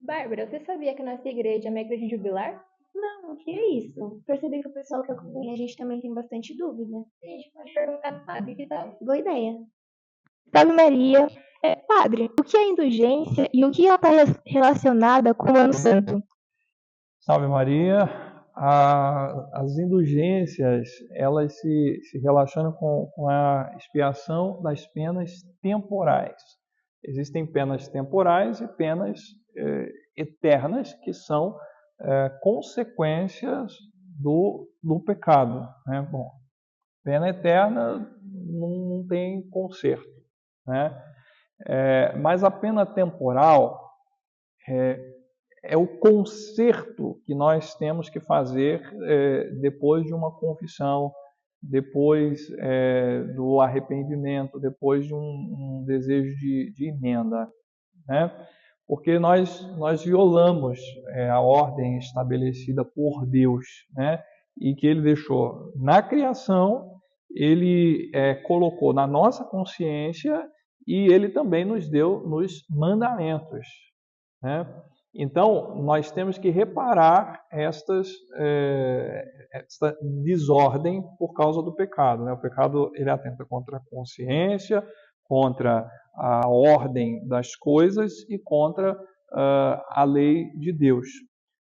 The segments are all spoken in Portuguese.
Bárbara, você sabia que a nossa igreja é uma igreja jubilar? Não, o que é isso? Percebi que o pessoal que acompanha a gente também tem bastante dúvida. A gente pode perguntar no padre, que tal? Boa ideia. Salve Maria. Padre, o que é indulgência e o que ela está relacionada com o Ano Santo? Salve Maria. As indulgências, elas se relacionam com a expiação das penas temporais. Existem penas temporais e penas eternas, que são consequências do pecado, né? Bom, pena eterna não tem conserto, né? Mas a pena temporal é o conserto que nós temos que fazer depois de uma confissão, depois do arrependimento, depois de um desejo de emenda, né? Porque nós violamos a ordem estabelecida por Deus, né? E que Ele deixou na criação, Ele colocou na nossa consciência e Ele também nos deu nos mandamentos, né? Então, nós temos que reparar esta desordem por causa do pecado, né? O pecado, ele atenta contra a consciência, contra a ordem das coisas e contra a lei de Deus.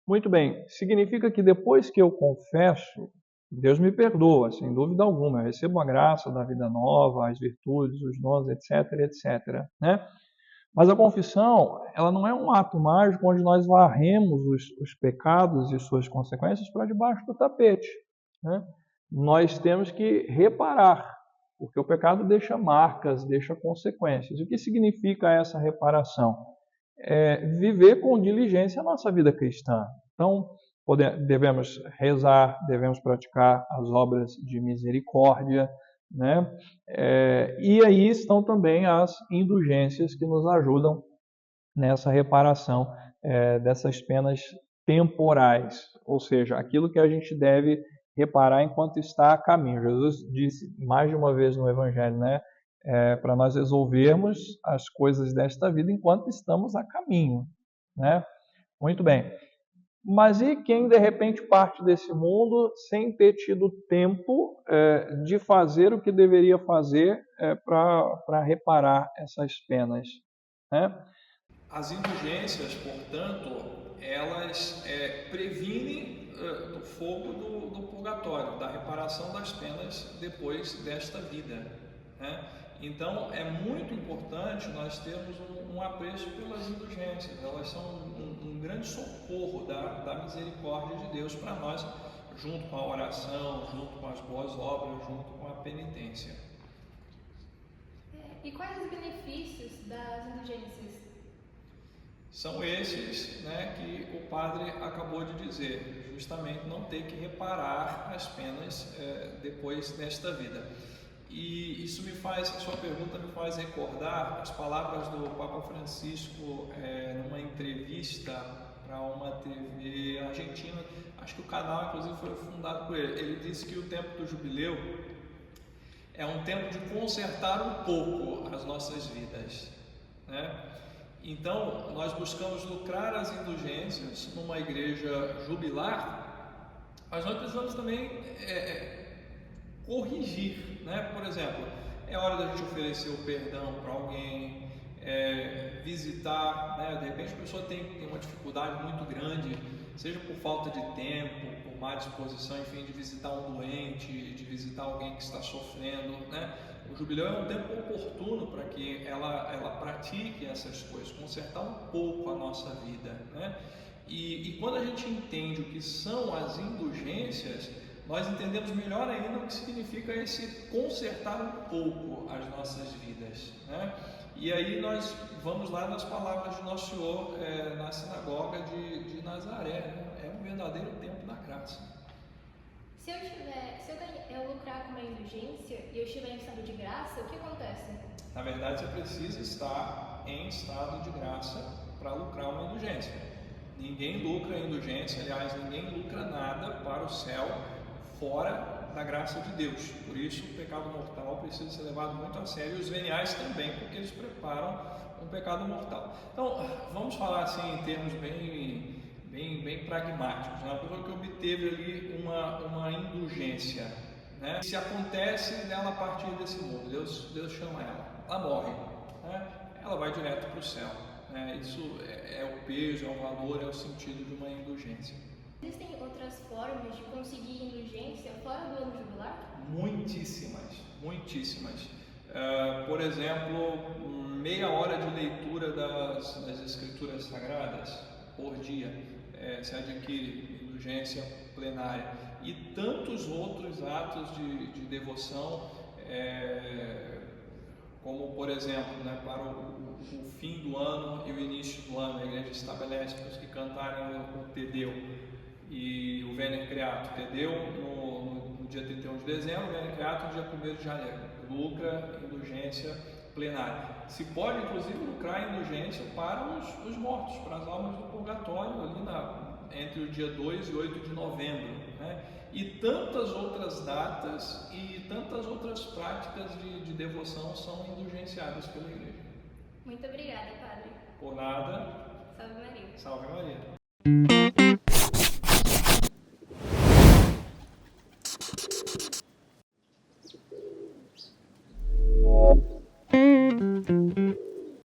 Muito bem, significa que depois que eu confesso, Deus me perdoa, sem dúvida alguma. Eu recebo a graça da vida nova, as virtudes, os dons, etc, etc, né? Mas a confissão, ela não é um ato mágico onde nós varremos os pecados e suas consequências para debaixo do tapete, né? Nós temos que reparar, porque o pecado deixa marcas, deixa consequências. O que significa essa reparação? Viver com diligência a nossa vida cristã. Então, devemos rezar, devemos praticar as obras de misericórdia, né? E aí estão também as indulgências que nos ajudam nessa reparação dessas penas temporais, ou seja, aquilo que a gente deve reparar enquanto está a caminho. Jesus disse mais de uma vez no Evangelho, né? Para nós resolvermos as coisas desta vida enquanto estamos a caminho, né? Muito bem. Mas e quem de repente parte desse mundo sem ter tido tempo de fazer o que deveria fazer para reparar essas penas, né? As indulgências, portanto, elas previnem do fogo do purgatório, da reparação das penas depois desta vida, né? Então, é muito importante nós termos um apreço pelas indulgências. Elas são um grande socorro da misericórdia de Deus para nós, junto com a oração, junto com as boas obras, junto com a penitência. E quais os benefícios das indulgências? São esses, né, que o padre acabou de dizer, justamente não ter que reparar as penas depois desta vida. E isso a sua pergunta me faz recordar as palavras do Papa Francisco numa entrevista para uma TV argentina. Acho que o canal, inclusive, foi fundado por ele. Ele disse que o tempo do jubileu é um tempo de consertar um pouco as nossas vidas, né? Então, nós buscamos lucrar as indulgências numa igreja jubilar, mas nós precisamos também corrigir, né? Por exemplo, é hora da gente oferecer o perdão para alguém, visitar, né? De repente a pessoa tem uma dificuldade muito grande, seja por falta de tempo, por má disposição, enfim, de visitar um doente, de visitar alguém que está sofrendo, né? O jubileu é um tempo oportuno para que ela pratique essas coisas, consertar um pouco a nossa vida, né? E quando a gente entende o que são as indulgências, nós entendemos melhor ainda o que significa esse consertar um pouco as nossas vidas, né? E aí nós vamos lá nas palavras de Nosso Senhor na sinagoga de Nazaré, né? É um verdadeiro tempo da graça. Se eu lucrar com uma indulgência e eu estiver em estado de graça, o que acontece? Na verdade, você precisa estar em estado de graça para lucrar uma indulgência. Ninguém lucra indulgência, aliás, ninguém lucra nada para o céu fora da graça de Deus. Por isso, o pecado mortal precisa ser levado muito a sério, e os veniais também, porque eles preparam um pecado mortal. Então, vamos falar assim em termos bem pragmáticos. Uma pessoa que obteve ali uma indulgência, né? Se acontece nela a partir desse mundo, Deus chama ela morre, né? Ela vai direto para o céu. Isso é o peso, é o valor, é o sentido de uma indulgência. Existem outras formas de conseguir indulgência fora do ano jubilar? Muitíssimas. Por exemplo, meia hora de leitura das Escrituras Sagradas por dia se adquire indulgência plenária. E tantos outros atos de devoção, como por exemplo, para o fim do ano e o início do ano, a igreja estabelece para os que cantarem o Tedeu e o Vener Creato. Tedeu no dia 31 de dezembro, o Vener Creato no dia 1º de janeiro. Lucra indulgência plenária. Se pode inclusive lucrar indulgência para os mortos, para as almas do purgatório, ali entre o dia 2 e 8 de novembro, né? E tantas outras datas e tantas outras práticas de devoção são indulgenciadas pela igreja. Muito obrigada, Padre. Por nada. Salve Maria. Salve Maria.